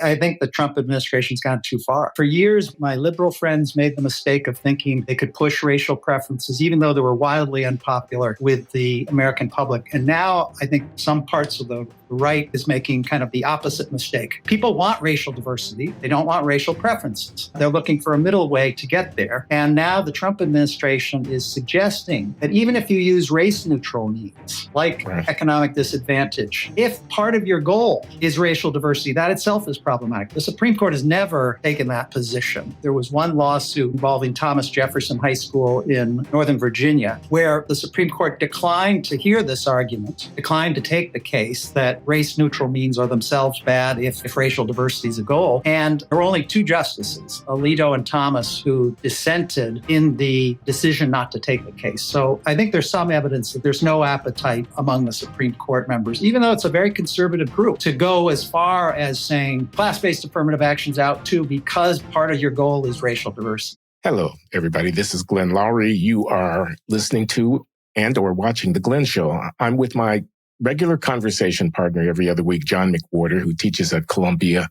I think the Trump administration's gone too far. For years, my liberal friends made the mistake of thinking they could push racial preferences, even though they were wildly unpopular with the American public. And now I think some parts of the right is making kind of the opposite mistake. People want racial diversity. They don't want racial preferences. They're looking for a middle way to get there. And now the Trump administration is suggesting that even if you use race-neutral means, like economic disadvantage, if part of your goal is racial diversity, that itself is problematic. The Supreme Court has never taken that position. There was one lawsuit involving Thomas Jefferson High School in Northern Virginia, where the Supreme Court declined to hear this argument, declined to take the case that race-neutral means are themselves bad if racial diversity is a goal. And there were only two justices, Alito and Thomas, who dissented in the decision not to take the case. So I think there's some evidence that there's no appetite among the Supreme Court members, even though it's a very conservative group, to go as far as saying class-based affirmative action's out too because part of your goal is racial diversity. Hello, everybody. This is Glenn Loury. You are listening to and or watching The Glenn Show. I'm with my regular conversation partner every other week, John McWhorter, who teaches at Columbia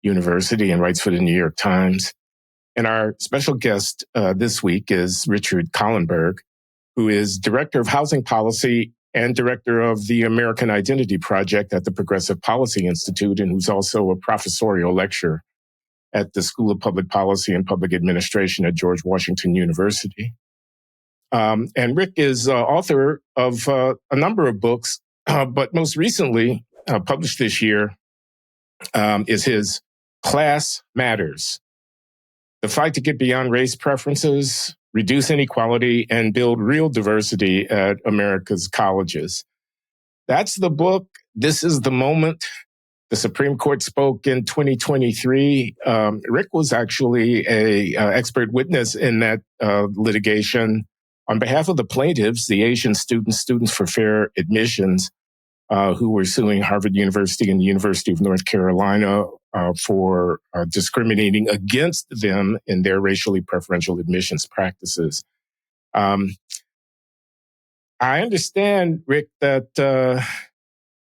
University and writes for the New York Times. And our special guest this week is Richard Kahlenberg, who is Director of Housing Policy and Director of the American Identity Project at the Progressive Policy Institute, and who's also a professorial lecturer at the School of Public Policy and Public Administration at George Washington University. And Rick is author of a number of books, but most recently, published this year, is his Class Matters: The Fight to Get Beyond Race Preferences, Reduce Inequality, and Build Real Diversity at America's Colleges. That's the book. This is the moment. The Supreme Court spoke in 2023. Rick was actually a expert witness in that litigation on behalf of the plaintiffs, the Asian Students for Fair Admissions, who were suing Harvard University and the University of North Carolina for discriminating against them in their racially preferential admissions practices. I understand, Rick, that the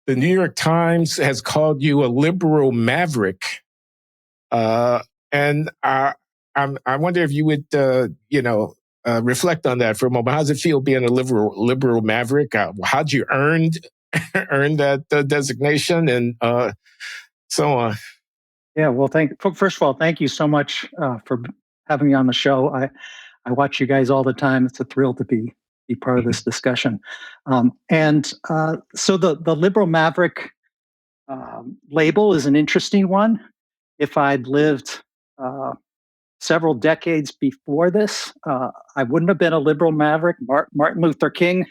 New York Times has called you a liberal maverick, and I wonder if you would, reflect on that for a moment. How does it feel being a liberal maverick? How'd you earn that designation, and so on? Yeah, well, first of all, thank you so much for having me on the show. I watch you guys all the time. It's a thrill to be part of this discussion. So the liberal maverick label is an interesting one. If I'd lived several decades before this, I wouldn't have been a liberal maverick. Martin Luther King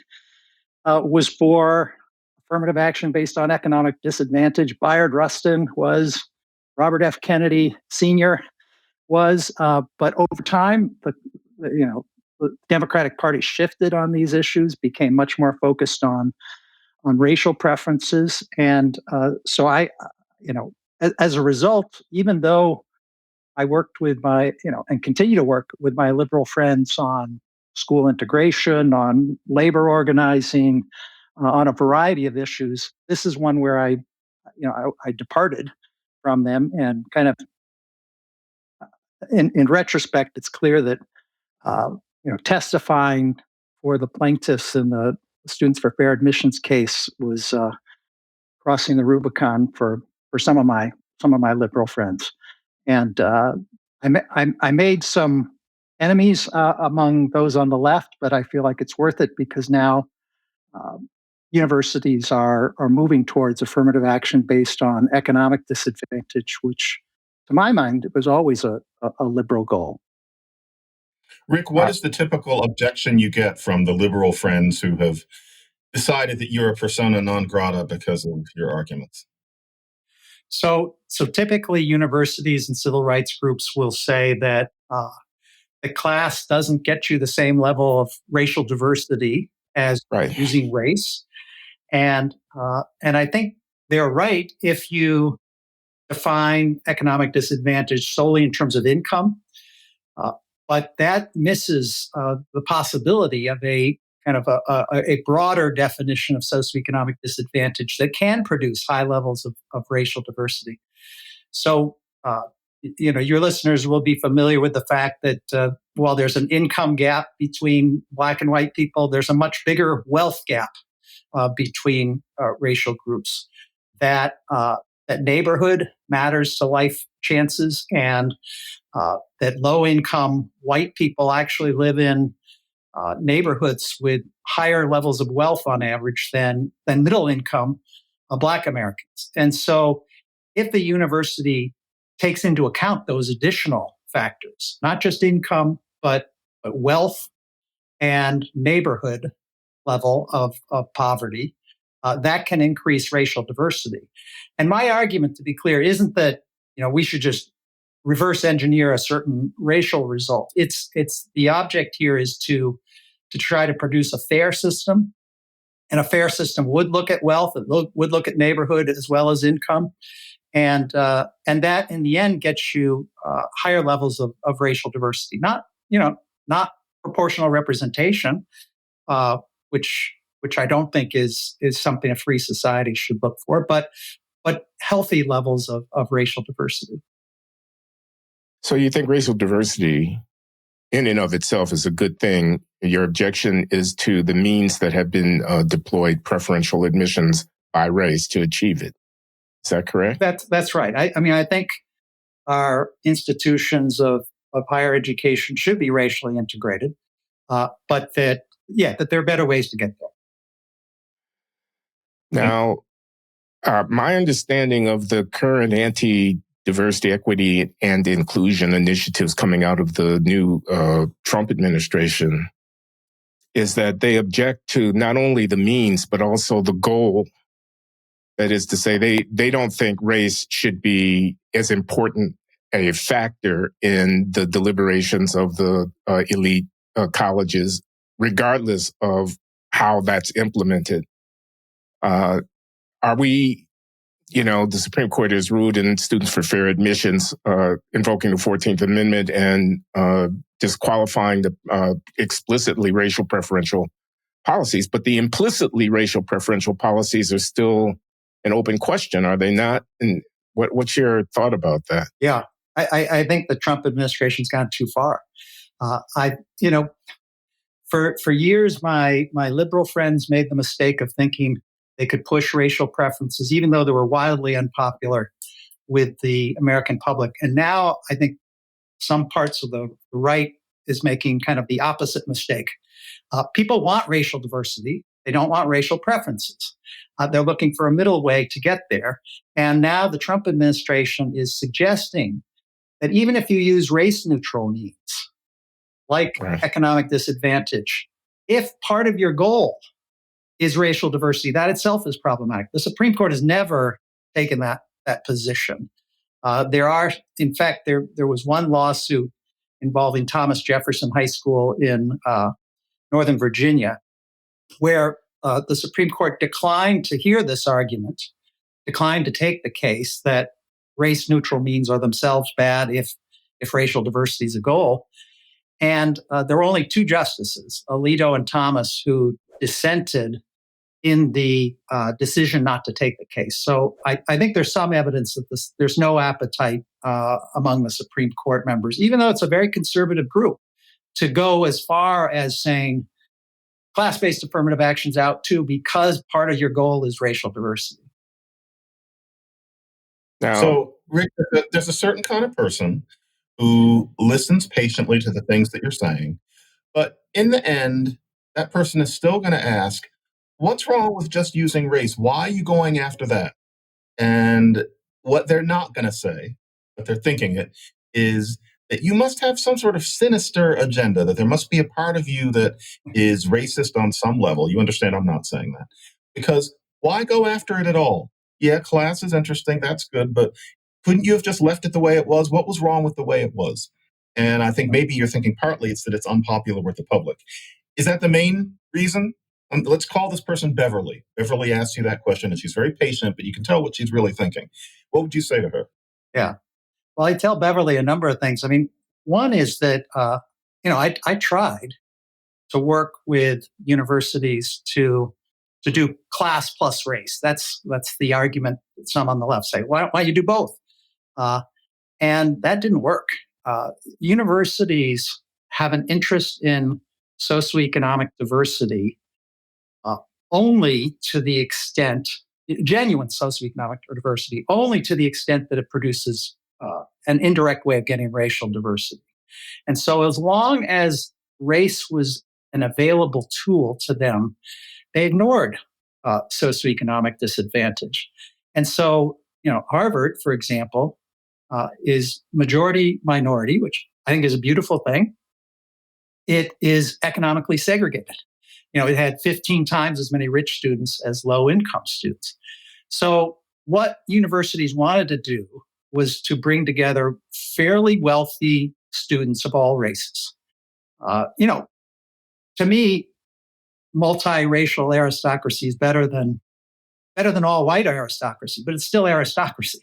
was for affirmative action based on economic disadvantage. Bayard Rustin was. Robert F. Kennedy Sr. was. But over time, the Democratic Party shifted on these issues, became much more focused on racial preferences. And so as a result, even though I worked with and continue to work with my liberal friends on school integration, on labor organizing, on a variety of issues, this is one where I departed from them, and kind of in retrospect, it's clear that testifying for the plaintiffs in the Students for Fair Admissions case was crossing the Rubicon for some of my liberal friends, and I made some enemies among those on the left, but I feel like it's worth it because now universities are moving towards affirmative action based on economic disadvantage, which, to my mind, was always a liberal goal. Rick, what is the typical objection you get from the liberal friends who have decided that you're a persona non grata because of your arguments? So typically universities and civil rights groups will say that the class doesn't get you the same level of racial diversity as using race. And I think they're right if you define economic disadvantage solely in terms of income, but that misses the possibility of a kind of a broader definition of socioeconomic disadvantage that can produce high levels of racial diversity. So, your listeners will be familiar with the fact that while there's an income gap between Black and white people, there's a much bigger wealth gap between racial groups. That neighborhood matters to life chances, and that low-income white people actually live in neighborhoods with higher levels of wealth on average than middle-income Black Americans. And so, if the university takes into account those additional factors, not just income, but wealth and neighborhood level of poverty, that can increase racial diversity. And my argument, to be clear, isn't that we should just reverse engineer a certain racial result. It's the object here is to try to produce a fair system, and a fair system would look at wealth, it would look at neighborhood as well as income, and that in the end gets you higher levels of racial diversity. Not proportional representation, which I don't think is something a free society should look for, but healthy levels of racial diversity. So you think racial diversity in and of itself is a good thing. Your objection is to the means that have been deployed, preferential admissions by race, to achieve it. Is that correct? That's right. I think our institutions of higher education should be racially integrated, but that there are better ways to get there. Now, my understanding of the current anti-diversity, equity, and inclusion initiatives coming out of the new Trump administration is that they object to not only the means, but also the goal. That is to say, they don't think race should be as important a factor in the deliberations of the elite colleges, regardless of how that's implemented. Are we, the Supreme Court has ruled in Students for Fair Admissions, invoking the 14th Amendment and disqualifying the explicitly racial preferential policies, but the implicitly racial preferential policies are still an open question, are they not? And what's your thought about that? Yeah, I think the Trump administration's gone too far. For years, my liberal friends made the mistake of thinking they could push racial preferences, even though they were wildly unpopular with the American public. And now I think some parts of the right is making kind of the opposite mistake. People want racial diversity. They don't want racial preferences. They're looking for a middle way to get there. And now the Trump administration is suggesting that even if you use race-neutral means, like economic disadvantage, if part of your goal is racial diversity, that itself is problematic. The Supreme Court has never taken that position. There was one lawsuit involving Thomas Jefferson High School in Northern Virginia, where the Supreme Court declined to hear this argument, declined to take the case that race-neutral means are themselves bad if racial diversity is a goal. And there were only two justices, Alito and Thomas, who dissented in the decision not to take the case. So I think there's some evidence that there's no appetite among the Supreme Court members, even though it's a very conservative group, to go as far as saying class-based affirmative action's out too, because part of your goal is racial diversity. So, Rick, there's a certain kind of person who listens patiently to the things that you're saying, but in the end, that person is still going to ask, what's wrong with just using race? Why are you going after that? And what they're not going to say, but they're thinking it, is that you must have some sort of sinister agenda, that there must be a part of you that is racist on some level. You understand I'm not saying that. Because why go after it at all? Yeah, class is interesting, that's good, but couldn't you have just left it the way it was? What was wrong with the way it was? And I think maybe you're thinking partly it's that it's unpopular with the public. Is that the main reason? Let's call this person Beverly. Beverly asks you that question, and she's very patient, but you can tell what she's really thinking. What would you say to her? Yeah. Well, I tell Beverly a number of things. I mean, one is that, I tried to work with universities to do class plus race. That's the argument that some on the left say. Why don't you do both? And that didn't work. Universities have an interest in socioeconomic diversity uh, only to the extent, genuine socioeconomic diversity, only to the extent that it produces an indirect way of getting racial diversity. And so, as long as race was an available tool to them, they ignored socioeconomic disadvantage. And so, Harvard, for example, is majority minority, which I think is a beautiful thing. It is economically segregated. It had 15 times as many rich students as low income students. So, what universities wanted to do was to bring together fairly wealthy students of all races. To me, multiracial aristocracy is better than all white aristocracy, but it's still aristocracy.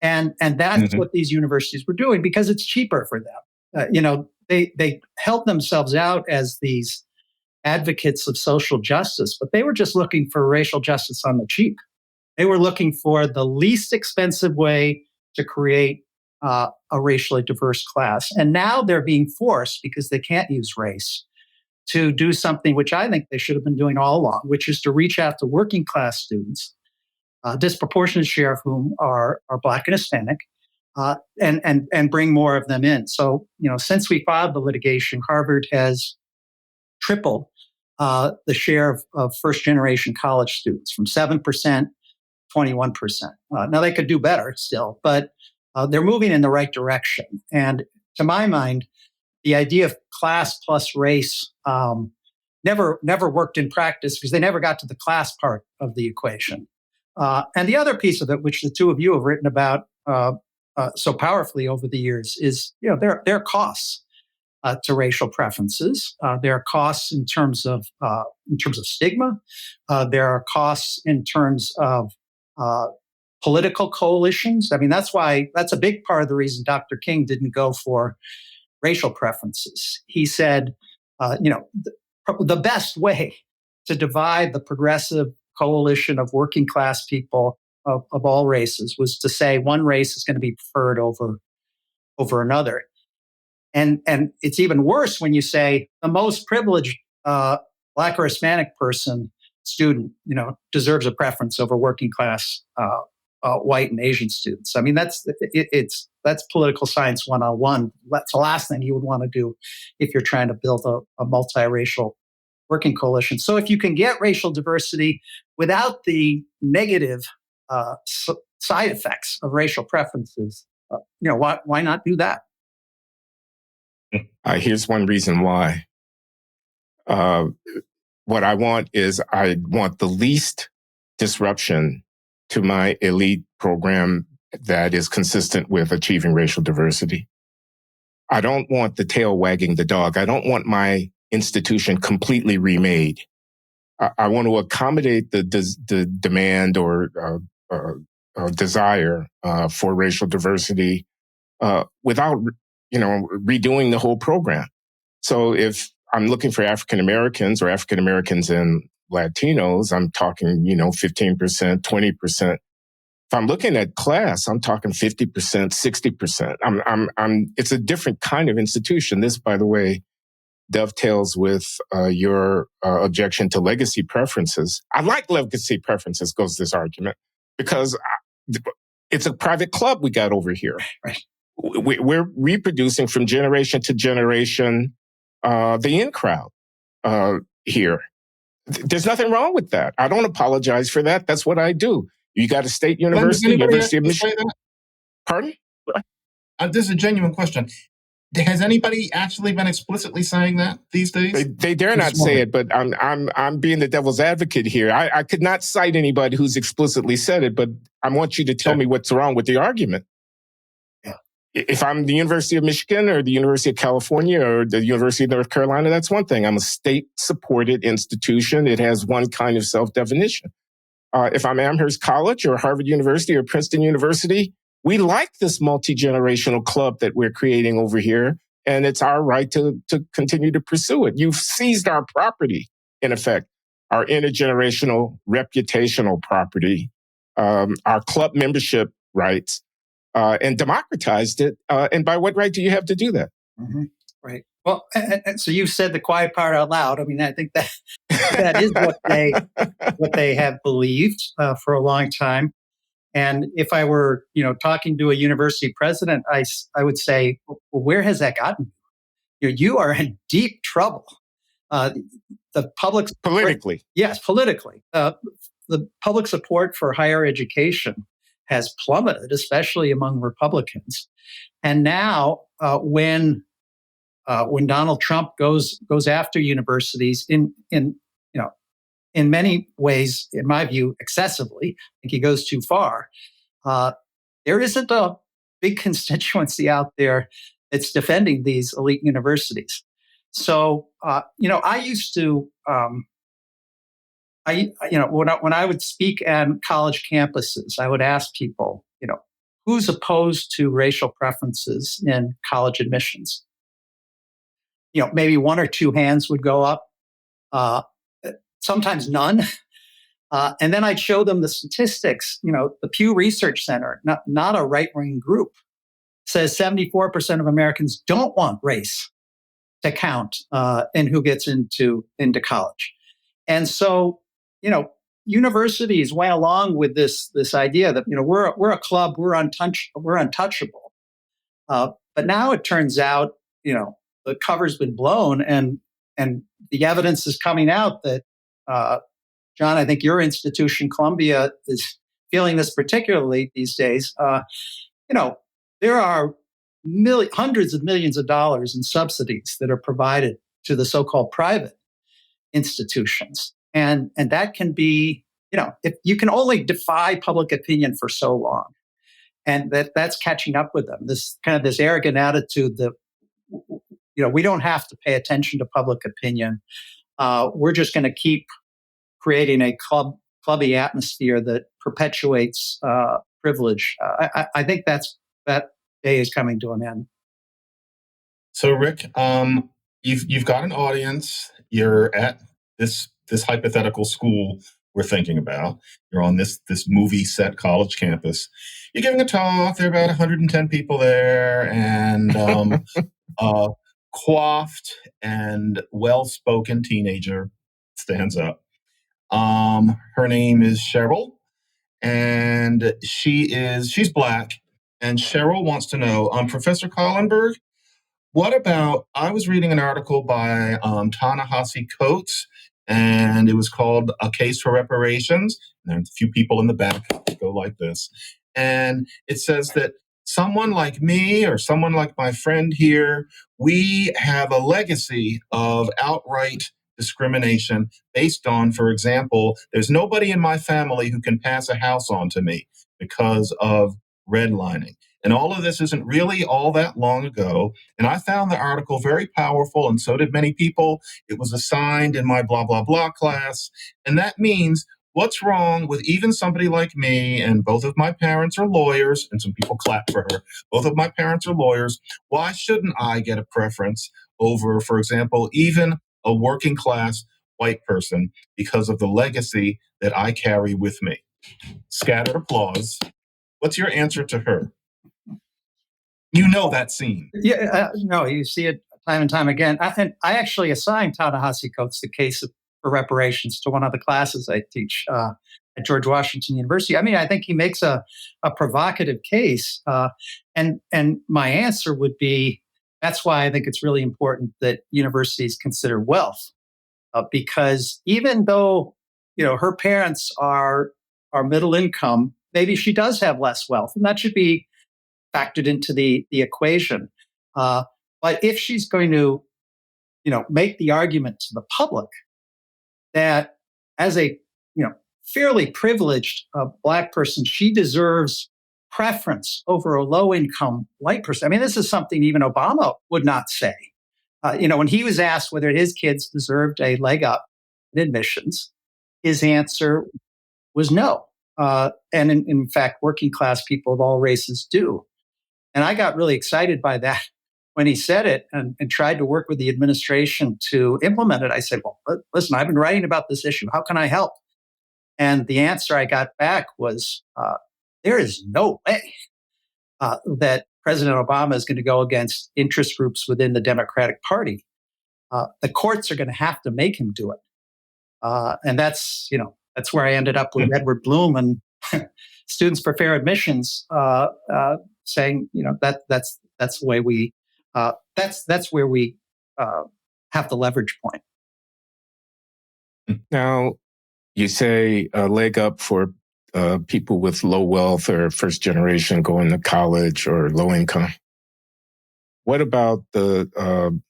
And that's what these universities were doing because it's cheaper for them. They held themselves out as these advocates of social justice, but they were just looking for racial justice on the cheap. They were looking for the least expensive way to create a racially diverse class. And now they're being forced, because they can't use race, to do something which I think they should have been doing all along, which is to reach out to working class students, a disproportionate share of whom are Black and Hispanic, and bring more of them in. So, since we filed the litigation, Harvard has tripled the share of first-generation college students from 7%, 21%. Now, they could do better still, but they're moving in the right direction. And to my mind, the idea of class plus race never worked in practice because they never got to the class part of the equation. And the other piece of it, which the two of you have written about so powerfully over the years, is there are costs to racial preferences. There are costs in terms of stigma. There are costs in terms of political coalitions. I mean, that's a big part of the reason Dr. King didn't go for racial preferences. He said, the best way to divide the progressive coalition of working class people of all races was to say one race is going to be preferred over another. And it's even worse when you say the most privileged Black or Hispanic student, deserves a preference over working class white and Asian students. I mean, that's political science 101. That's the last thing you would want to do if you're trying to build a multiracial working coalition. So if you can get racial diversity without the negative side effects of racial preferences, why not do that? Here's one reason why. What I want the least disruption to my elite program that is consistent with achieving racial diversity. I don't want the tail wagging the dog. I don't want my institution completely remade. I want to accommodate the demand or desire for racial diversity without redoing the whole program. So if I'm looking for African Americans or African Americans and Latinos, I'm talking 15%, 20%. If I'm looking at class, I'm talking 50%, 60%. It's a different kind of institution. This, by the way, dovetails with your objection to legacy preferences. I like legacy preferences, goes this argument, because it's a private club we got over here. Right. We're reproducing from generation to generation the in crowd here. There's nothing wrong with that. I don't apologize for that. That's what I do. You got a state university, University of Michigan. Pardon? This is a genuine question. Has anybody actually been explicitly saying that these days? They dare not say it, but I'm being the devil's advocate here. I could not cite anybody who's explicitly said it, but I want you to tell me what's wrong with the argument. Yeah. If I'm the University of Michigan or the University of California or the University of North Carolina, that's one thing. I'm a state-supported institution. It has one kind of self-definition. If I'm Amherst College or Harvard University or Princeton University, we like this multi-generational club that we're creating over here, and it's our right to continue to pursue it. You've seized our property, in effect, our intergenerational reputational property, our club membership rights. and democratized it. And by what right do you have to do that? Mm-hmm. Right. Well, and so you said the quiet part out loud. I mean, I think that that is what they have believed for a long time. And if I were, talking to a university president, I would say, well, where has that gotten you? You are in deep trouble. The public Politically. Yes, politically. The public support for higher education has plummeted, especially among Republicans. And now, when Donald Trump goes after universities in many ways, in my view, excessively, I think he goes too far. There isn't a big constituency out there that's defending these elite universities. So, I used to, when I would speak on college campuses, I would ask people, who's opposed to racial preferences in college admissions? Maybe one or two hands would go up, sometimes none. And then I'd show them the statistics. The Pew Research Center, not a right-wing group, says 74% of Americans don't want race to count in who gets into college. And so, universities went along with this idea that we're a club, we're untouchable. But now it turns out, the cover's been blown, and the evidence is coming out that, John, I think your institution, Columbia, is feeling this particularly these days. There are hundreds of millions of dollars in subsidies that are provided to the so-called private institutions. And that can be, if you can only defy public opinion for so long. And that's catching up with them. This arrogant attitude that, we don't have to pay attention to public opinion. We're just going to keep creating a clubby atmosphere that perpetuates privilege. I think that day is coming to an end. So, Rick, you've got an audience. You're at this hypothetical school we're thinking about. You're on this movie set college campus. You're giving a talk. There are about 110 people there, and coiffed and well-spoken teenager stands up. Her name is Cheryl, and she's Black. And Cheryl wants to know, Professor Kahlenberg, what about, I was reading an article by Ta-Nehisi Coates, and it was called A Case for Reparations. And there's a few people in the back that go like this. And it says that someone like me or someone like my friend here, we have a legacy of outright discrimination based on, for example, there's nobody in my family who can pass a house on to me because of redlining. And all of this isn't really all that long ago. And I found the article very powerful, and so did many people. It was assigned in my blah, blah, blah class. And that means, what's wrong with even somebody like me, and both of my parents are lawyers, and some people clap for her. Both of my parents are lawyers. Why shouldn't I get a preference over, for example, even a working class white person because of the legacy that I carry with me? Scattered applause. What's your answer to her? You know that scene. Yeah, no, you see it time and time again. I actually assigned Ta-Nehisi Coates the case for reparations to one of the classes I teach at George Washington University. I mean, I think he makes a provocative case, and my answer would be, that's why I think it's really important that universities consider wealth, because even though her parents are middle income, maybe she does have less wealth, and that should be factored into the equation. But if she's going to, make the argument to the public that as a, fairly privileged Black person, she deserves preference over a low-income white person. I mean, this is something even Obama would not say. When he was asked whether his kids deserved a leg up in admissions, his answer was no. And in fact, working class people of all races do. And I got really excited by that when he said it, and tried to work with the administration to implement it. I said, well, listen, I've been writing about this issue. How can I help? And the answer I got back was, there is no way that President Obama is going to go against interest groups within the Democratic Party. The courts are going to have to make him do it. And that's where I ended up with Edward Blum and Students for Fair Admissions saying, that's the way we that's where we have the leverage point. Now, you say a leg up for people with low wealth or first generation going to college or low income. What about the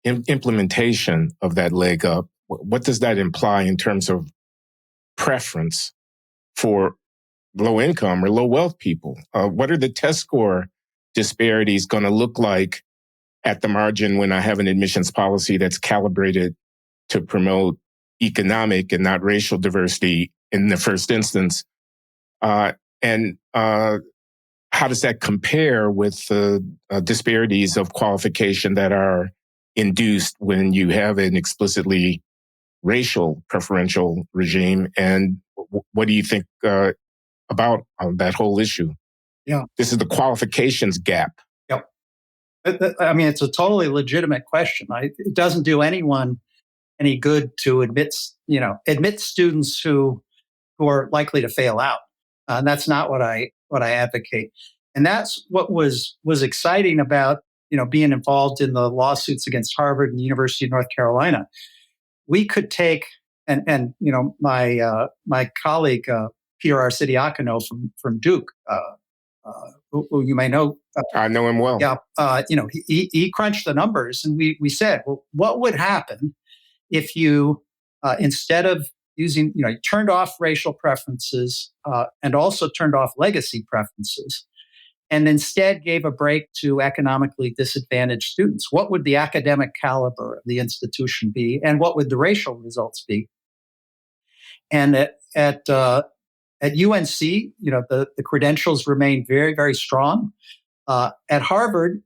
implementation of that leg up? What does that imply in terms of preference for low income or low wealth people? What are the test score disparities going to look like at the margin when I have an admissions policy that's calibrated to promote economic and not racial diversity in the first instance? And how does that compare with the disparities of qualification that are induced when you have an explicitly racial preferential regime? And what do you think about that whole issue? Yeah. This is the qualifications gap. Yep. I mean, it's a totally legitimate question. It doesn't do anyone any good to admit students who are likely to fail out. And that's not what I advocate. And that's what was exciting about being involved in the lawsuits against Harvard and the University of North Carolina. We could take and my colleague Peter Arcidiacono from Duke, who you may know. I know him well. Yeah, he crunched the numbers, and we said, well, what would happen if you instead of using, you turned off racial preferences and also turned off legacy preferences, and instead gave a break to economically disadvantaged students? What would the academic caliber of the institution be, and what would the racial results be? And at UNC, the credentials remained very, very strong. At Harvard,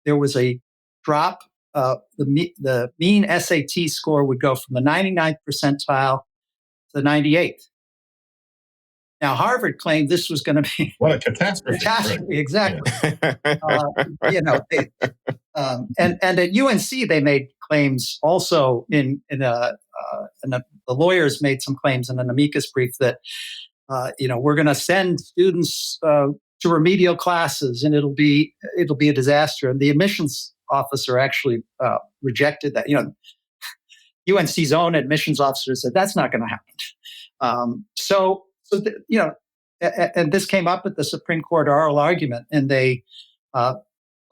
there was a drop. The mean SAT score would go from the 99th percentile to the 98th. Now, Harvard claimed this was going to be what a catastrophe. Catastrophe, exactly. And at UNC, they made claims also the lawyers made some claims in an amicus brief that we're going to send students to remedial classes and it'll be a disaster. And the admissions officer actually rejected that. UNC's own admissions officer said that's not going to happen. And this came up at the Supreme Court oral argument, and the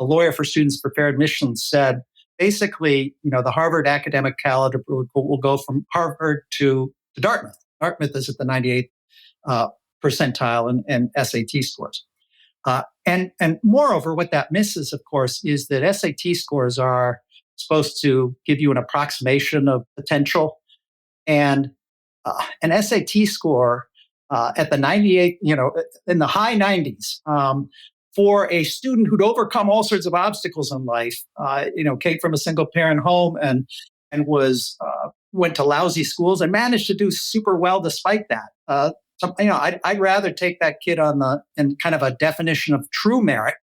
lawyer for Students for Fair Admissions said, basically, the Harvard academic caliber will go from Harvard to Dartmouth. Dartmouth is at the 98th percentile and SAT scores. And moreover, what that misses, of course, is that SAT scores are supposed to give you an approximation of potential, and an SAT score at the 98, in the high 90s, for a student who'd overcome all sorts of obstacles in life, came from a single parent home and went to lousy schools and managed to do super well despite that. I'd rather take that kid in kind of a definition of true merit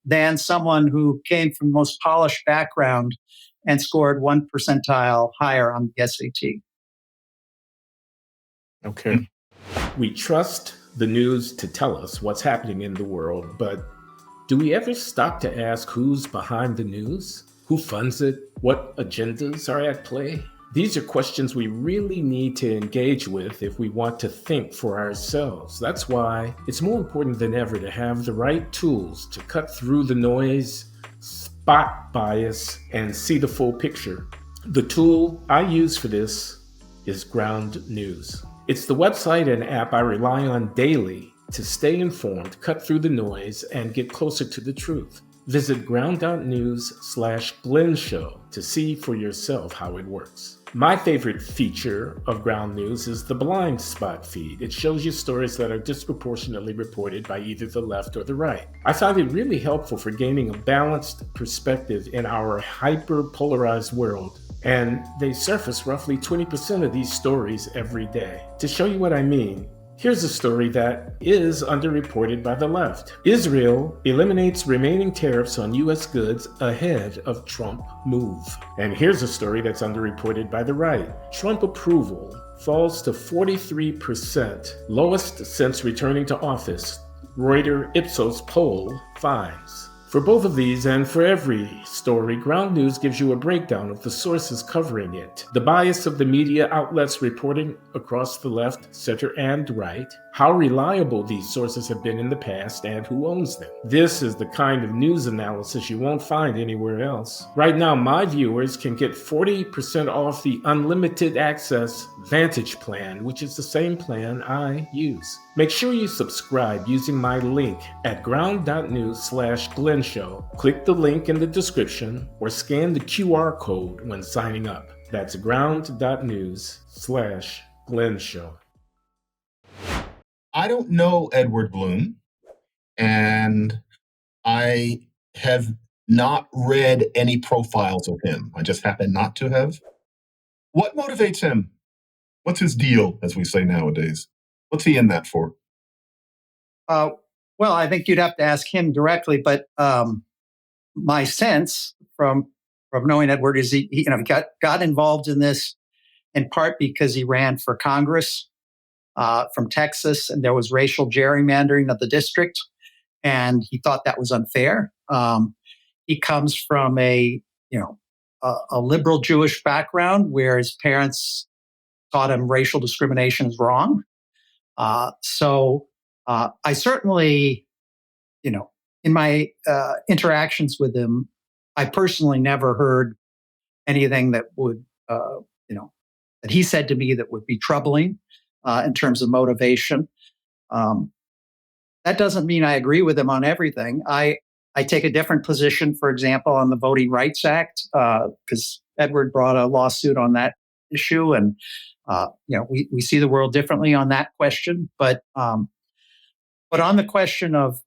than someone who came from the most polished background and scored 1 percentile higher on the SAT. Okay. We trust the news to tell us what's happening in the world, but do we ever stop to ask who's behind the news? Who funds it? What agendas are at play? These are questions we really need to engage with if we want to think for ourselves. That's why it's more important than ever to have the right tools to cut through the noise, spot bias, and see the full picture. The tool I use for this is Ground News. It's the website and app I rely on daily to stay informed, cut through the noise, and get closer to the truth. Visit ground.news/Glenn Show to see for yourself how it works. My favorite feature of Ground News is the blind spot feed. It shows you stories that are disproportionately reported by either the left or the right. I find it really helpful for gaining a balanced perspective in our hyper-polarized world. And they surface roughly 20% of these stories every day. To show you what I mean, Here's a story that is underreported by the left. Israel eliminates remaining tariffs on U.S. goods ahead of Trump move. And here's a story that's underreported by the right. Trump approval falls to 43%, lowest since returning to office. Reuters Ipsos poll finds. For both of these and for every story, Ground News gives you a breakdown of the sources covering it, the bias of the media outlets reporting across the left, center, and right, how reliable these sources have been in the past, and who owns them. This is the kind of news analysis you won't find anywhere else. Right now, my viewers can get 40% off the unlimited access Vantage plan, which is the same plan I use. Make sure you subscribe using my link at ground.news/Glenn Show. Click the link in the description or scan the QR code when signing up. That's ground.news/Glenn Show. I don't know Edward Blum, and I have not read any profiles of him. I just happen not to have. What motivates him? What's his deal, as we say nowadays? What's he in that for? Well, I think you'd have to ask him directly, but my sense from knowing Edward is he got involved in this in part because he ran for Congress from Texas, and there was racial gerrymandering of the district, and he thought that was unfair. He comes from a liberal Jewish background where his parents taught him racial discrimination is wrong. So I certainly, in my interactions with him, I personally never heard anything that would, that he said to me that would be troubling in terms of motivation. That doesn't mean I agree with him on everything. I take a different position, for example, on the Voting Rights Act, because Edward brought a lawsuit on that issue, and we see the world differently on that question. But on the question of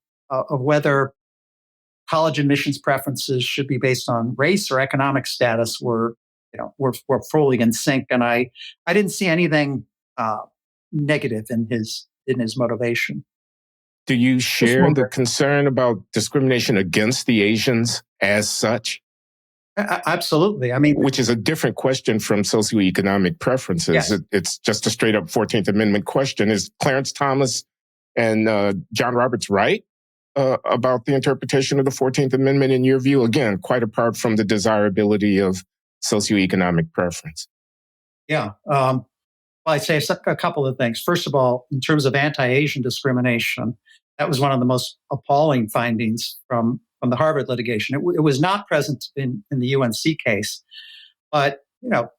whether college admissions preferences should be based on race or economic status, we're fully in sync, and I didn't see anything negative in his motivation. Do you share the concern about discrimination against the Asians as such? Absolutely. I mean, which is a different question from socioeconomic preferences. Yes. It's just a straight up 14th Amendment question. Is Clarence Thomas and John Roberts right about the interpretation of the 14th Amendment in your view? Again, quite apart from the desirability of socioeconomic preference. Yeah. Well, I'd say a couple of things. First of all, in terms of anti-Asian discrimination, that was one of the most appalling findings from the Harvard litigation. It was not present in the UNC case, but the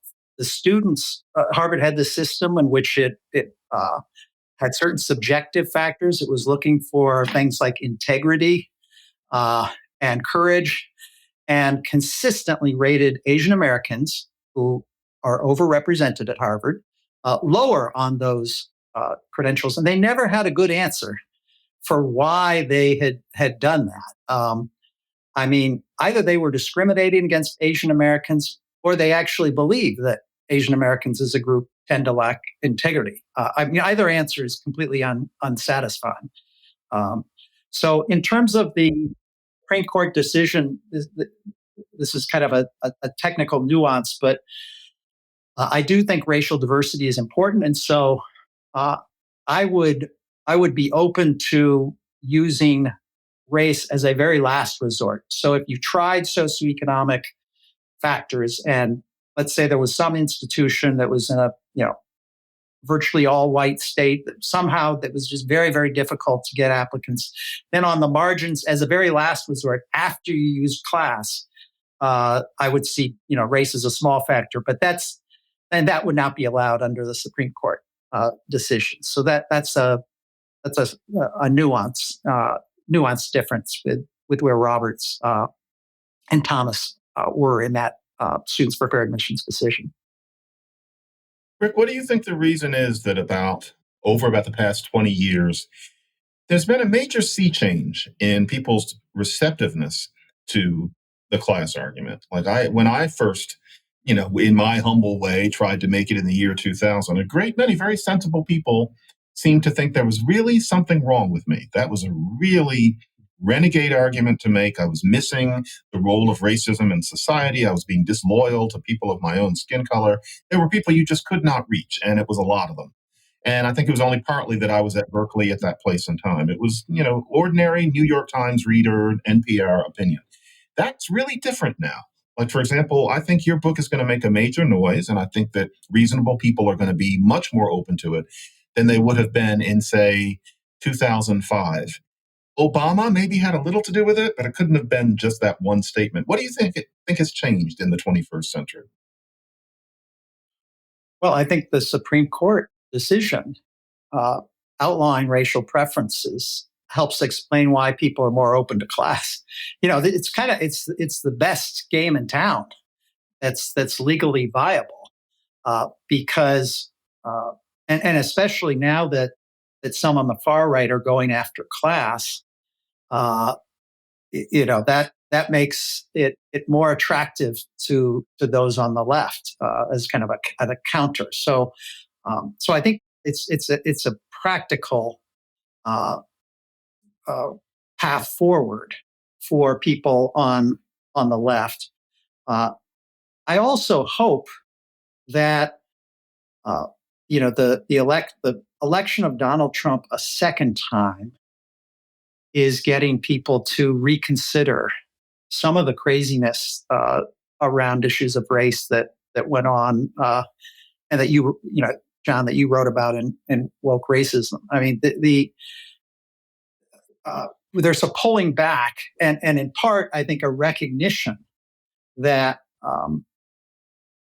students, Harvard had this system in which it had certain subjective factors. It was looking for things like integrity and courage, and consistently rated Asian Americans, who are overrepresented at Harvard, lower on those credentials, and they never had a good answer for why they had done that. I mean, either they were discriminating against Asian Americans, or they actually believe that Asian Americans as a group tend to lack integrity. Either answer is completely unsatisfying. So in terms of the Supreme Court decision, this is kind of a technical nuance, but I do think racial diversity is important. And so I would be open to using race as a very last resort. So if you tried socioeconomic factors, and let's say there was some institution that was in a virtually all white state that somehow that was just very, very difficult to get applicants, then on the margins, as a very last resort, after you use class, I would see race as a small factor, but that would not be allowed under the Supreme Court decision. So that's a nuanced difference with where Roberts and Thomas were in that students for fair admissions decision. Rick, what do you think the reason is that over the past 20 years, there's been a major sea change in people's receptiveness to the class argument? Like when I first, in my humble way, tried to make it in the year 2000, a great many very sensible people seemed to think there was really something wrong with me. That was a really renegade argument to make. I was missing the role of racism in society. I was being disloyal to people of my own skin color. There were people you just could not reach, and it was a lot of them. And I think it was only partly that I was at Berkeley at that place and time. It was, ordinary New York Times reader, NPR opinion. That's really different now. Like, for example, I think your book is going to make a major noise, and I think that reasonable people are going to be much more open to it than they would have been in, say, 2005. Obama maybe had a little to do with it, but it couldn't have been just that one statement. What do you think has changed in the 21st century? Well, I think the Supreme Court decision uh, outlining racial preferences helps explain why people are more open to class. It's the best game in town that's legally viable because and especially now that some on the far right are going after class, uh, that makes it more attractive to those on the left as kind of a counter. So I think it's a practical uh, uh, path forward for people on the left. Uh, I also hope that the election of Donald Trump a second time is getting people to reconsider some of the craziness around issues of race that went on and that John, that you wrote about in woke racism. I mean, there's a pulling back, and in part, I think a recognition that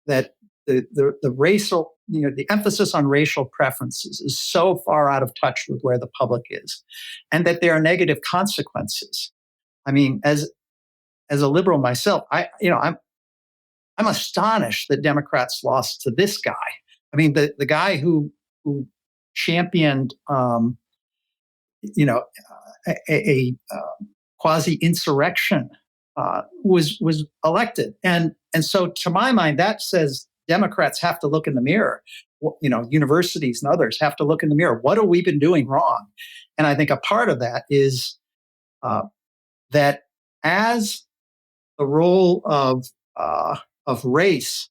that the racial, the emphasis on racial preferences is so far out of touch with where the public is, and that there are negative consequences. I mean, as a liberal myself, I'm astonished that Democrats lost to this guy. I mean, the guy who championed, a quasi insurrection was elected, and so to my mind, that says Democrats have to look in the mirror. Universities and others have to look in the mirror. What have we been doing wrong? And I think a part of that is that as the role of race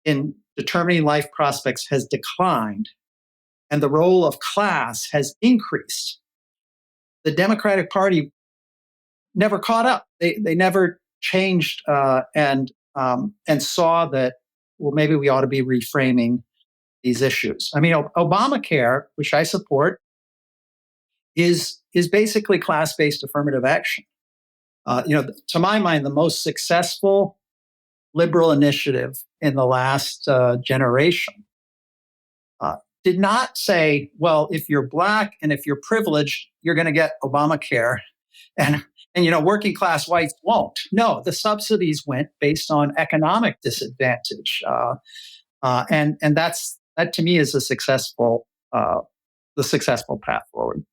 in determining life prospects has declined, and the role of class has increased, the Democratic Party never caught up. They never changed and saw that, well, maybe we ought to be reframing these issues. I mean, Obamacare, which I support, is basically class-based affirmative action. To my mind, the most successful liberal initiative in the last generation did not say, well, if you're Black and if you're privileged, you're going to get Obamacare, and working class whites won't. No, the subsidies went based on economic disadvantage, and that to me is the successful path forward.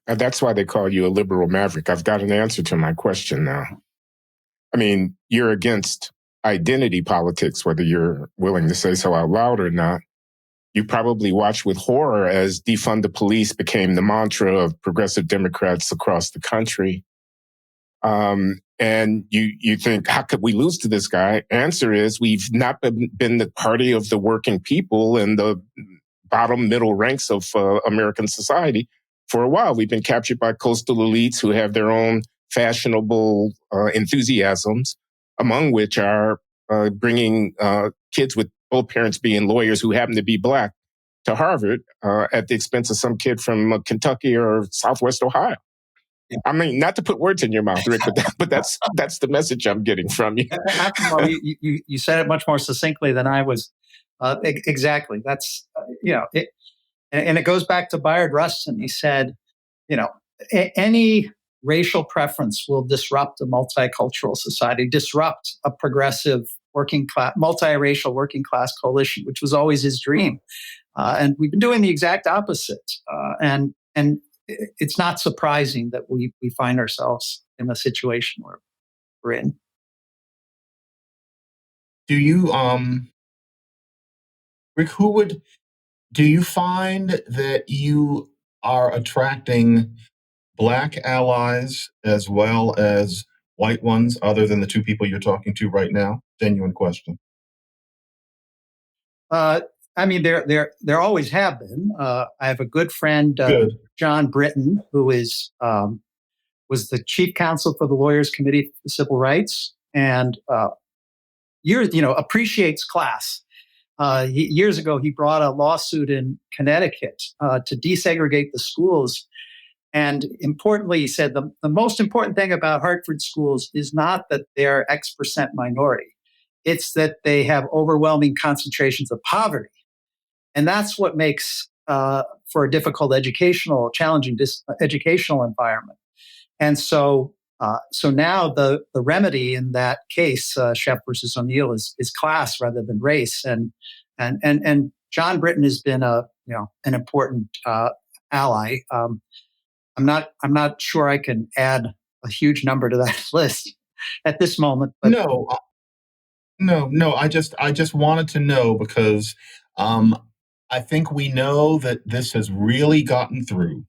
And that's why they call you a liberal maverick. I've got an answer to my question now. I mean, you're against identity politics, whether you're willing to say so out loud or not. You probably watched with horror as defund the police became the mantra of progressive Democrats across the country. And you think, how could we lose to this guy? Answer is, we've not been the party of the working people and the bottom middle ranks of American society for a while. We've been captured by coastal elites who have their own fashionable enthusiasms, among which are bringing kids with both parents being lawyers who happen to be Black to Harvard at the expense of some kid from Kentucky or Southwest Ohio. I mean, not to put words in your mouth, Rick, but that's the message I'm getting from you. Well, you said it much more succinctly than I was. Exactly. That's and it goes back to Bayard Rustin. He said, any racial preference will disrupt a multicultural society, disrupt a progressive working class, multiracial working class coalition, which was always his dream. And we've been doing the exact opposite. And it's not surprising that we find ourselves in the situation where we're in. Do you, Rick, who would Do you find that you are attracting Black allies as well as white ones, other than the two people you're talking to right now? Genuine question. Uh, I mean, there always have been. I have a good friend, Good. John Britton, who was the chief counsel for the Lawyers Committee for Civil Rights, and appreciates class. Years ago, he brought a lawsuit in Connecticut to desegregate the schools. And importantly, he said the most important thing about Hartford schools is not that they're X% minority. It's that they have overwhelming concentrations of poverty. And that's what makes for a difficult challenging educational environment. And so now the remedy in that case, Sheff versus O'Neill, is class rather than race. And John Britton has been an important ally. I'm not sure I can add a huge number to that list at this moment. But No. I just wanted to know because I think we know that this has really gotten through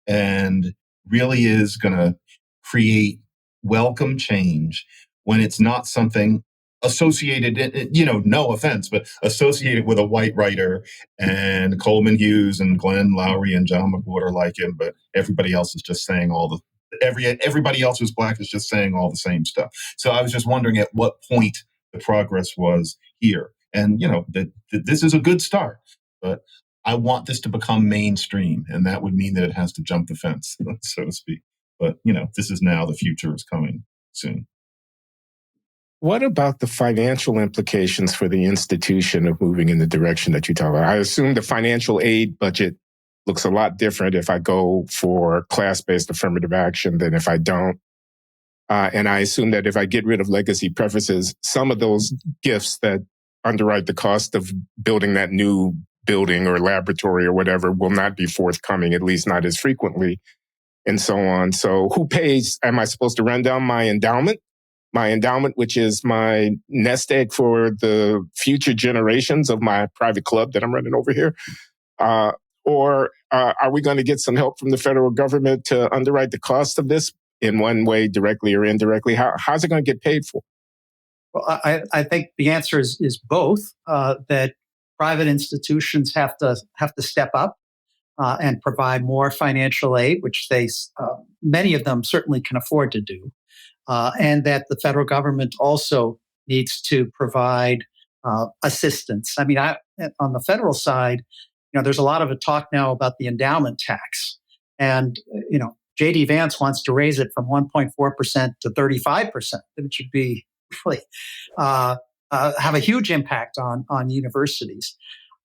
and really is going to create welcome change when it's not something associated, no offense, but associated with a white writer and Coleman Hughes and Glenn Loury and John McWhorter like him, but everybody else is just saying everybody else who's Black is just saying all the same stuff. So I was just wondering at what point the progress was here. And, that this is a good start, but I want this to become mainstream, and that would mean that it has to jump the fence, so to speak. But, this is now, the future is coming soon. What about the financial implications for the institution of moving in the direction that you talk about? I assume the financial aid budget looks a lot different if I go for class-based affirmative action than if I don't. And I assume that if I get rid of legacy preferences, some of those gifts that underwrite the cost of building that new building or laboratory or whatever will not be forthcoming, at least not as frequently, and so on. So who pays? Am I supposed to run down my endowment? My endowment, which is my nest egg for the future generations of my private club that I'm running over here? Or are we going to get some help from the federal government to underwrite the cost of this in one way, directly or indirectly? How's it going to get paid for? Well, I think the answer is both. That private institutions have to step up and provide more financial aid, which many of them certainly can afford to do, and that the federal government also needs to provide assistance. I mean, on the federal side, there's a lot of talk now about the endowment tax, and J.D. Vance wants to raise it from 1.4% to 35%. It should be really have a huge impact on universities.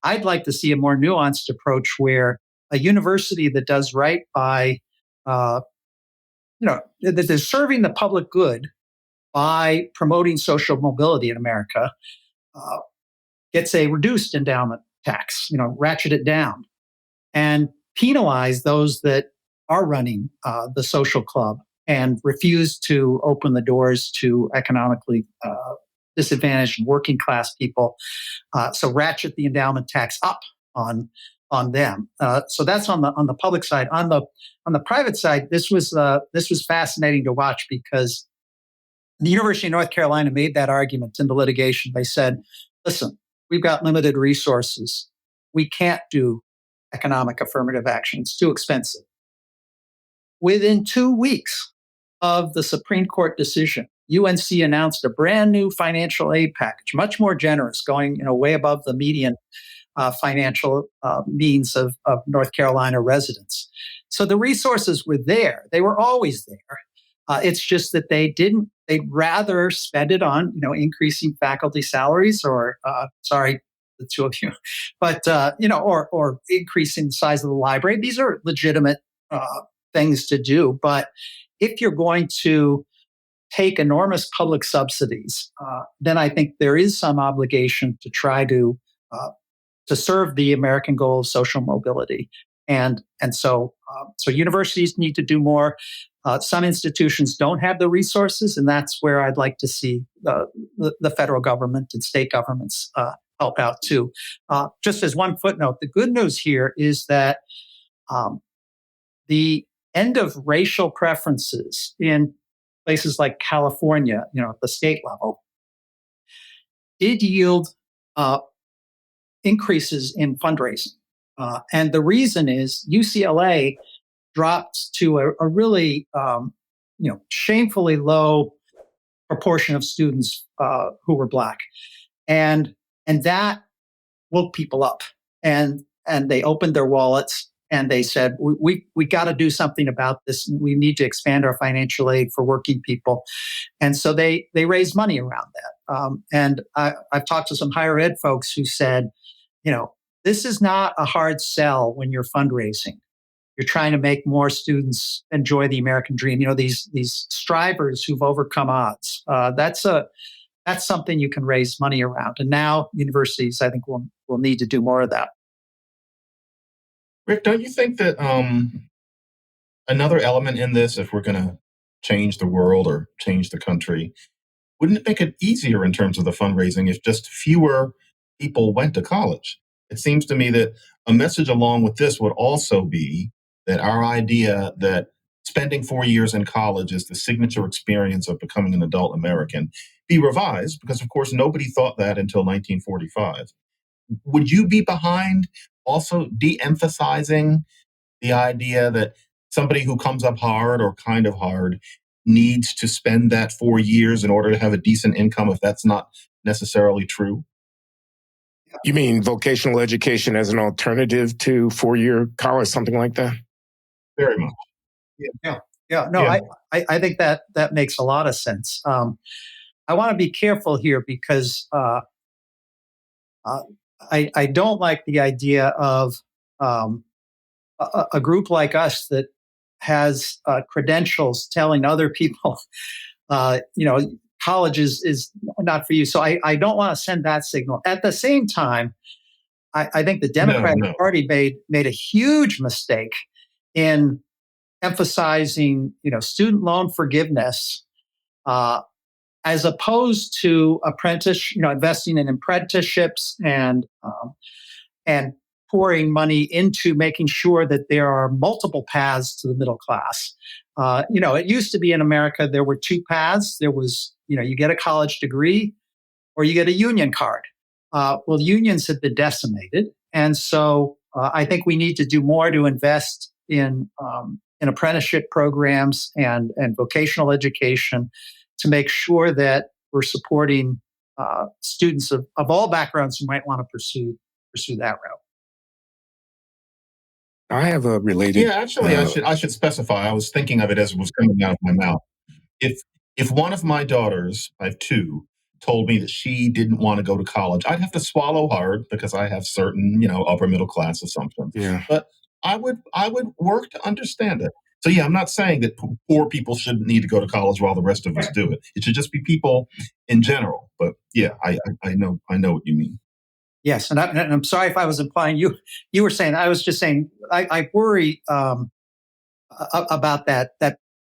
I'd like to see a more nuanced approach where a university that does right by, that is serving the public good by promoting social mobility in America, gets a reduced endowment tax, ratchet it down, and penalize those that are running the social club and refuse to open the doors to economically disadvantaged and working class people. So ratchet the endowment tax up on them. So that's on the public side. On the private side, this was fascinating to watch because the University of North Carolina made that argument in the litigation. They said, "Listen, we've got limited resources. We can't do economic affirmative action. It's too expensive." Within 2 weeks of the Supreme Court decision, UNC announced a brand new financial aid package, much more generous, going way above the median financial means of North Carolina residents. So the resources were there; they were always there. It's just that they'd rather spend it on increasing faculty salaries, or sorry, the two of you, but or increasing the size of the library. These are legitimate things to do, but if you're going to take enormous public subsidies, then I think there is some obligation to try to serve the American goal of social mobility, and so universities need to do more. Some institutions don't have the resources, and that's where I'd like to see the federal government and state governments help out too. Just as one footnote, the good news here is that the end of racial preferences in places like California, at the state level, did yield increases in fundraising. And the reason is UCLA dropped to a really, shamefully low proportion of students who were Black, and that woke people up, and they opened their wallets and they said, we got to do something about this. We need to expand our financial aid for working people, and so they raised money around that. And I've talked to some higher ed folks who said, this is not a hard sell when you're fundraising. You're trying to make more students enjoy the American dream. These strivers who've overcome odds. That's something you can raise money around. And now universities, I think, will need to do more of that. Rick, don't you think that another element in this, if we're going to change the world or change the country, wouldn't it make it easier in terms of the fundraising if just fewer people went to college? It seems to me that a message along with this would also be that our idea that spending 4 years in college is the signature experience of becoming an adult American be revised, because, of course, nobody thought that until 1945. Would you be behind also de-emphasizing the idea that somebody who comes up hard or kind of hard needs to spend that 4 years in order to have a decent income if that's not necessarily true? You mean vocational education as an alternative to 4-year college, something like that? Very much. Yeah. No, Yeah. I think that makes a lot of sense. I want to be careful here because I don't like the idea of a group like us that has credentials telling other people, college is not for you. So I don't want to send that signal. At the same time, I think the Democratic Party made a huge mistake in emphasizing, student loan forgiveness as opposed to investing in apprenticeships and pouring money into making sure that there are multiple paths to the middle class. It used to be in America, there were two paths. There was, you get a college degree or you get a union card. Well, unions have been decimated. And so I think we need to do more to invest in apprenticeship programs and vocational education to make sure that we're supporting students of all backgrounds who might want to pursue that route. I have a related. Yeah, actually, I should specify. I was thinking of it as it was coming out of my mouth. If one of my daughters, I have two, told me that she didn't want to go to college, I'd have to swallow hard because I have certain, upper middle class assumptions. Yeah. But I would work to understand it. So yeah, I'm not saying that poor people shouldn't need to go to college while the rest of us do it. It should just be people in general. But yeah, I know what you mean. Yes, and I'm sorry if I was implying you were saying. I was just saying I worry about that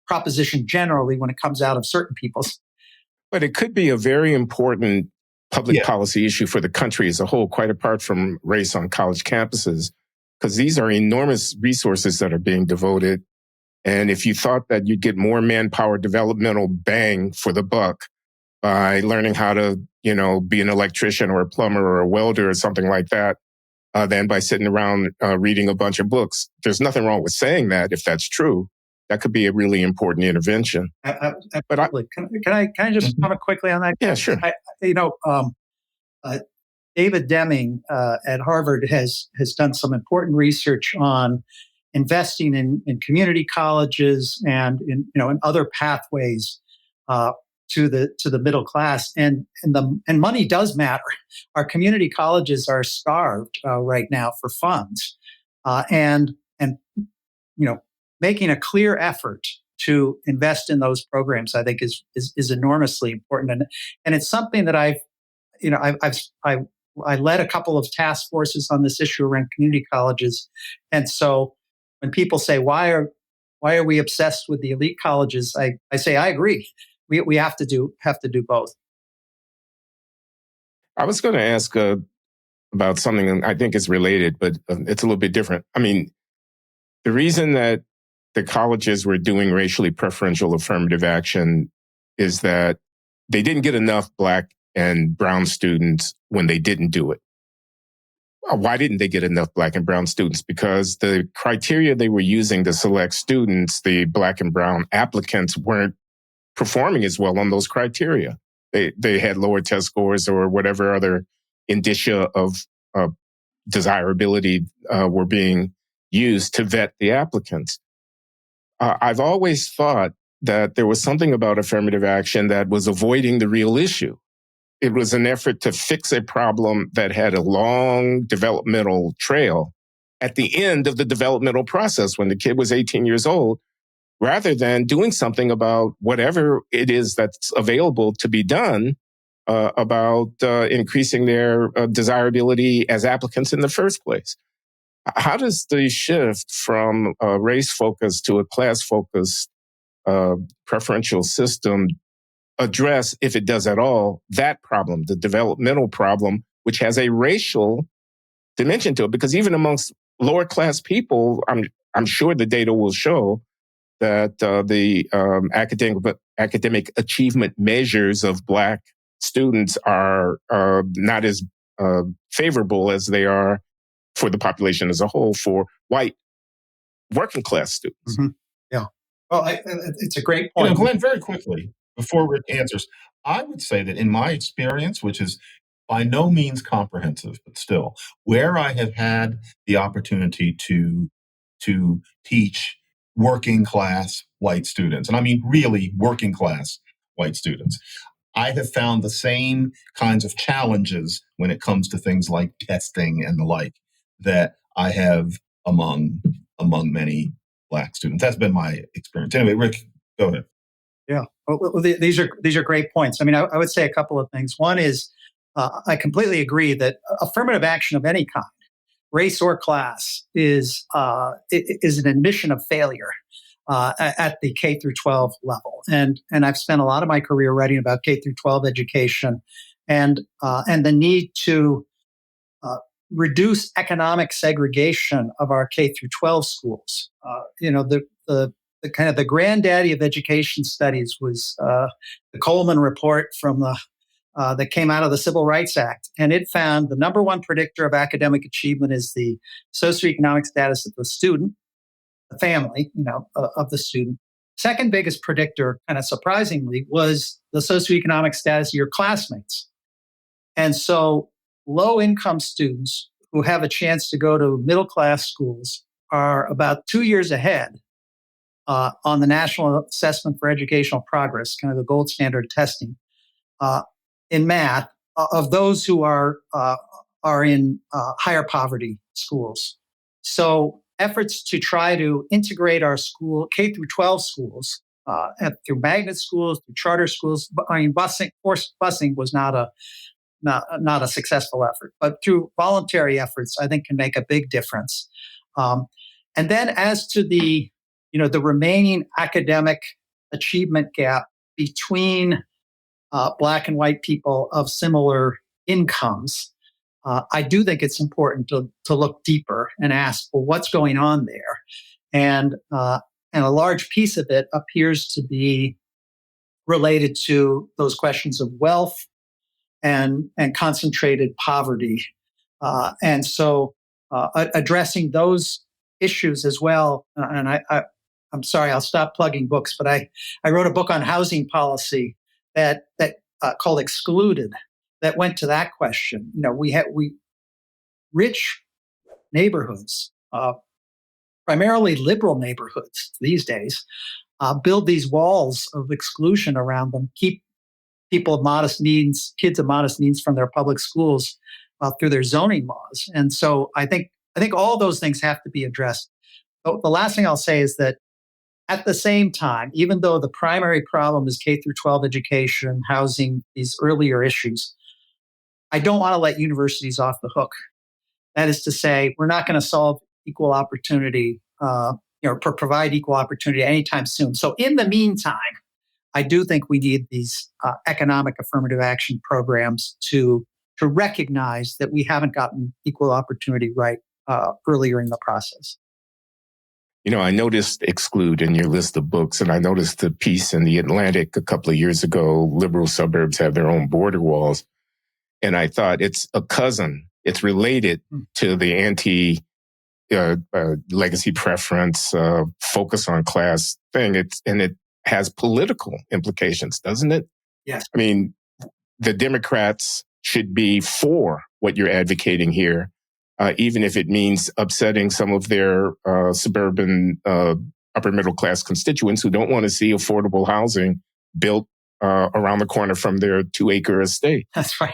proposition generally when it comes out of certain people's. But it could be a very important public policy issue for the country as a whole, quite apart from race on college campuses, because these are enormous resources that are being devoted. And if you thought that you'd get more manpower developmental bang for the buck by learning how to, be an electrician or a plumber or a welder or something like that, than by sitting around reading a bunch of books, there's nothing wrong with saying that if that's true. That could be a really important intervention. Absolutely. Can I just comment quickly on that? Yeah, sure. David Deming at Harvard has done some important research on investing in community colleges and in other pathways to the middle class, and money does matter. Our community colleges are starved right now for funds, and making a clear effort to invest in those programs, I think is enormously important, and it's something that I led a couple of task forces on this issue around community colleges, and so when people say why are we obsessed with the elite colleges, I say I agree. We have to do both. I was going to ask about something that I think is related, but it's a little bit different. I mean, the reason that the colleges were doing racially preferential affirmative action is that they didn't get enough Black and brown students when they didn't do it. Why didn't they get enough Black and brown students? Because the criteria they were using to select students, the Black and brown applicants, weren't performing as well on those criteria. They had lower test scores or whatever other indicia of desirability were being used to vet the applicants. I've always thought that there was something about affirmative action that was avoiding the real issue. It was an effort to fix a problem that had a long developmental trail at the end of the developmental process when the kid was 18 years old, rather than doing something about whatever it is that's available to be done about increasing their desirability as applicants in the first place. How does the shift from a race-focused to a class-focused preferential system address, if it does at all, that problem, the developmental problem, which has a racial dimension to it? Because even amongst lower class people, I'm sure the data will show that the academic achievement measures of Black students are not as favorable as they are for the population as a whole for white working class students. Mm-hmm. Yeah. Well, it's a great point. Glenn, very quickly, before Rick answers, I would say that in my experience, which is by no means comprehensive, but still, where I have had the opportunity to teach working class white students, and I mean really working class white students, I have found the same kinds of challenges when it comes to things like testing and the like that I have among many Black students. That's been my experience. Anyway, Rick, go ahead. Yeah, well, these are great points. I mean, I would say a couple of things. One is I completely agree that affirmative action of any kind, race or class, is an admission of failure at the K through 12 level. And I've spent a lot of my career writing about K through 12 education and the need to reduce economic segregation of our K through 12 schools. The kind of the granddaddy of education studies was the Coleman report from that came out of the Civil Rights Act, and it found the number one predictor of academic achievement is the socioeconomic status of the student, the family, of the student. Second biggest predictor, kind of surprisingly, was the socioeconomic status of your classmates. And so low-income students who have a chance to go to middle-class schools are about 2 years ahead on the National Assessment for Educational Progress, kind of the gold standard testing in math, of those who are in higher poverty schools. So efforts to try to integrate our school, K through 12 schools, through magnet schools, through charter schools. I mean, forced busing was not a successful effort, but through voluntary efforts, I think can make a big difference. And then as to the remaining academic achievement gap between Black and white people of similar incomes, I do think it's important to look deeper and ask, well, what's going on there? And a large piece of it appears to be related to those questions of wealth and concentrated poverty. And so addressing those issues as well. And I'm sorry, I'll stop plugging books, but I wrote a book on housing policy that called Excluded, that went to that question. We rich neighborhoods, primarily liberal neighborhoods these days, build these walls of exclusion around them, keep people of modest means, kids of modest means, from their public schools through their zoning laws. And so I think all those things have to be addressed. The last thing I'll say is that at the same time, even though the primary problem is K through 12 education, housing, these earlier issues, I don't want to let universities off the hook. That is to say, we're not going to solve equal opportunity, provide equal opportunity anytime soon. So in the meantime, I do think we need these economic affirmative action programs to to recognize that we haven't gotten equal opportunity right earlier in the process. I noticed exclude in your list of books, and I noticed the piece in The Atlantic a couple of years ago, liberal suburbs have their own border walls. And I thought it's a cousin. It's related to the legacy preference, focus on class thing. It has political implications, doesn't it? Yes. I mean, the Democrats should be for what you're advocating here, even if it means upsetting some of their suburban upper middle class constituents who don't want to see affordable housing built around the corner from their 2-acre estate. That's right.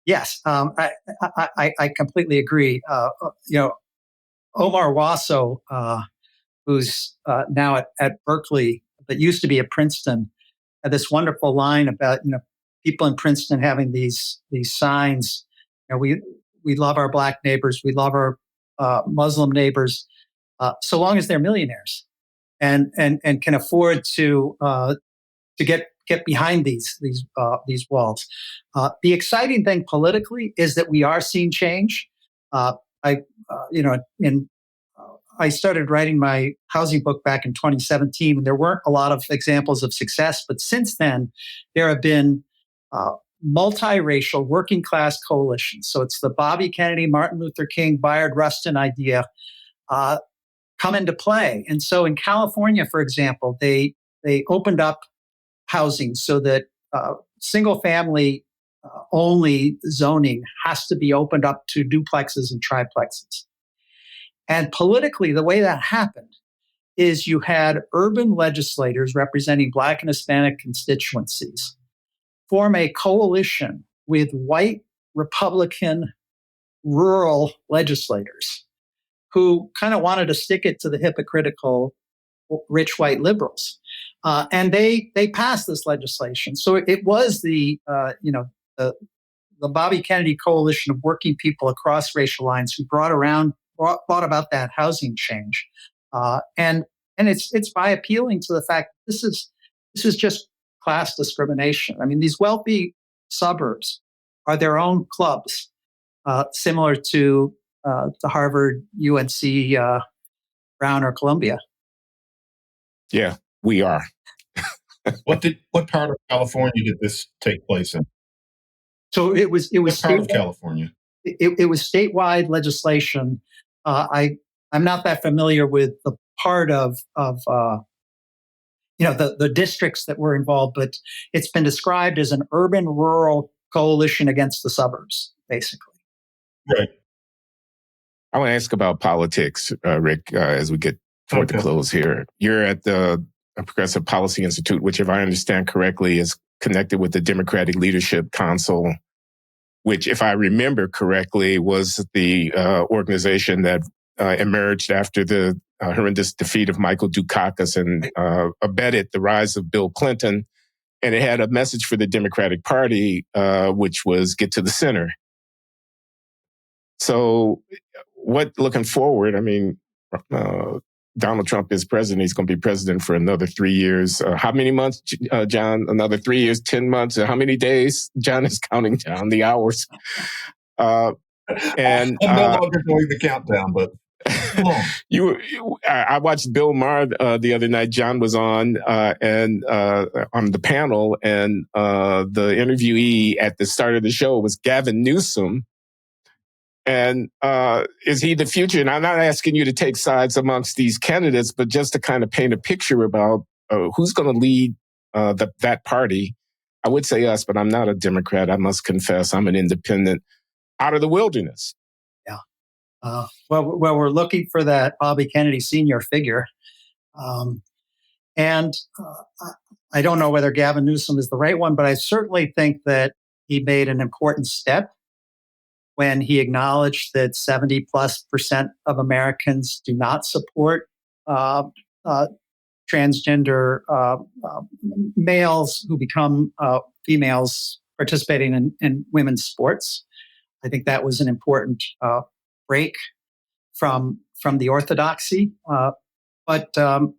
Yes, I completely agree. Omar Wasso, who's now at Berkeley, but used to be at Princeton, had this wonderful line about people in Princeton having these signs. We love our Black neighbors, we love our Muslim neighbors, so long as they're millionaires and can afford to get behind these walls. The exciting thing politically is that we are seeing change. I started writing my housing book back in 2017, and there weren't a lot of examples of success. But since then, there have been multiracial working class coalitions. So it's the Bobby Kennedy, Martin Luther King, Bayard Rustin idea come into play. And so in California, for example, they opened up housing so that single family only zoning has to be opened up to duplexes and triplexes. And politically, the way that happened is you had urban legislators representing Black and Hispanic constituencies form a coalition with white Republican rural legislators who kind of wanted to stick it to the hypocritical rich white liberals. And they passed this legislation. So it was the Bobby Kennedy coalition of working people across racial lines who brought about that housing change. And it's by appealing to the fact this is just class discrimination. I mean, these wealthy suburbs are their own clubs, similar to Harvard, UNC, Brown, or Columbia. Yeah, we are. What part of California did this take place in? So it was what part of California? It was statewide legislation. I'm not that familiar with the part of the districts that were involved, but it's been described as an urban-rural coalition against the suburbs, basically. Right. I want to ask about politics, Rick, as we get toward the close here. You're at the Progressive Policy Institute, which, if I understand correctly, is connected with the Democratic Leadership Council, which, if I remember correctly, was the organization that emerged after the horrendous defeat of Michael Dukakis and abetted the rise of Bill Clinton. And it had a message for the Democratic Party, which was get to the center. So looking forward, I mean, Donald Trump is president. He's going to be president for another 3 years. How many months, John? Another 3 years, 10 months? How many days? John is counting down the hours. And I'm no longer doing the countdown, but I watched Bill Maher the other night. John was on and on the panel, and the interviewee at the start of the show was Gavin Newsom. And is he the future? And I'm not asking you to take sides amongst these candidates, but just to kind of paint a picture about who's going to lead that party. I would say us, but I'm not a Democrat. I must confess, I'm an independent out of the wilderness. Yeah. Well, we're looking for that Bobby Kennedy Sr. figure. And I don't know whether Gavin Newsom is the right one, but I certainly think that he made an important step when he acknowledged that 70+% of Americans do not support transgender males who become females participating in women's sports. I think that was an important break from the orthodoxy. But at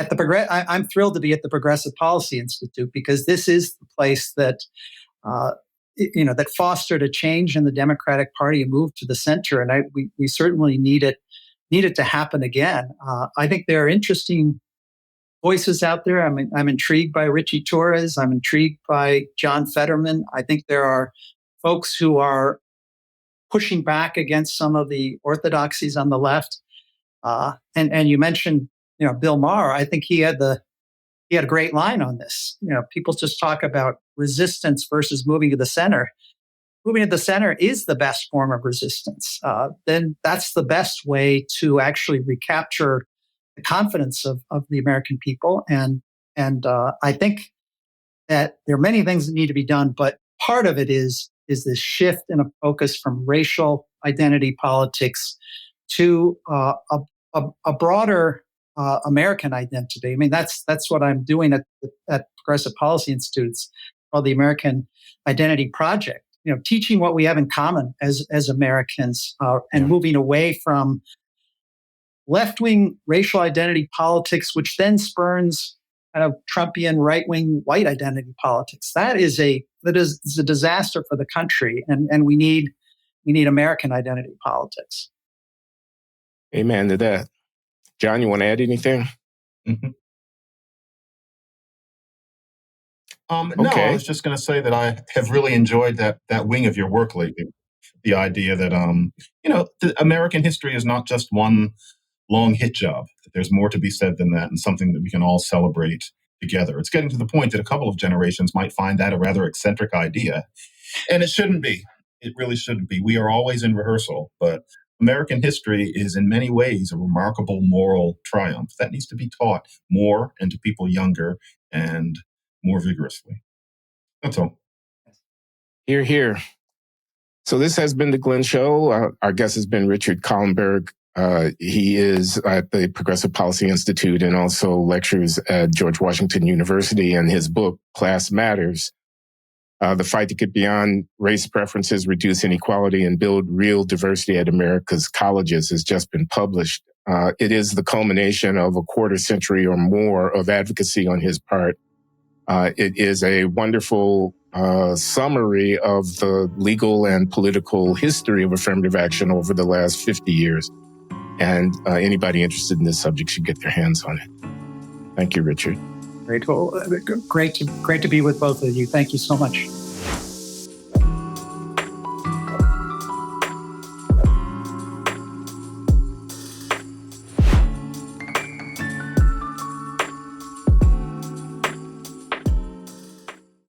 the I'm thrilled to be at the Progressive Policy Institute because this is the place that that fostered a change in the Democratic Party, a move to the center. And we certainly need it to happen again. I think there are interesting voices out there. I'm intrigued by Richie Torres. I'm intrigued by John Fetterman. I think there are folks who are pushing back against some of the orthodoxies on the left. And you mentioned, Bill Maher. I think he had a great line on this. People just talk about resistance versus moving to the center. Moving to the center is the best form of resistance. Then that's the best way to actually recapture the confidence of the American people. And I think that there are many things that need to be done, but part of it is this shift in a focus from racial identity politics to a broader American identity. I mean, that's what I'm doing at Progressive Policy Institutes, called the American Identity Project. Teaching what we have in common as Americans, and moving away from left-wing racial identity politics, which then spurns kind of Trumpian right-wing white identity politics. That is a disaster for the country, and we need American identity politics. Amen to that. John, you want to add anything? Mm-hmm. No, I was just going to say that I have really enjoyed that wing of your work lately. The idea that the American history is not just one long hit job. That there's more to be said than that, and something that we can all celebrate together. It's getting to the point that a couple of generations might find that a rather eccentric idea, and it shouldn't be. It really shouldn't be. We are always in rehearsal, but American history is in many ways a remarkable moral triumph that needs to be taught more and to people younger and more vigorously. That's all. Hear, hear. So this has been the Glenn Show. Our guest has been Richard Kahlenberg. He is at the Progressive Policy Institute and also lectures at George Washington University. And his book, Class Matters, The Fight to Get Beyond Race Preferences, Reduce Inequality, and Build Real Diversity at America's Colleges, has just been published. It is the culmination of a quarter century or more of advocacy on his part. It is a wonderful summary of the legal and political history of affirmative action over the last 50 years. And anybody interested in this subject should get their hands on it. Thank you, Richard. Great to be with both of you. Thank you so much.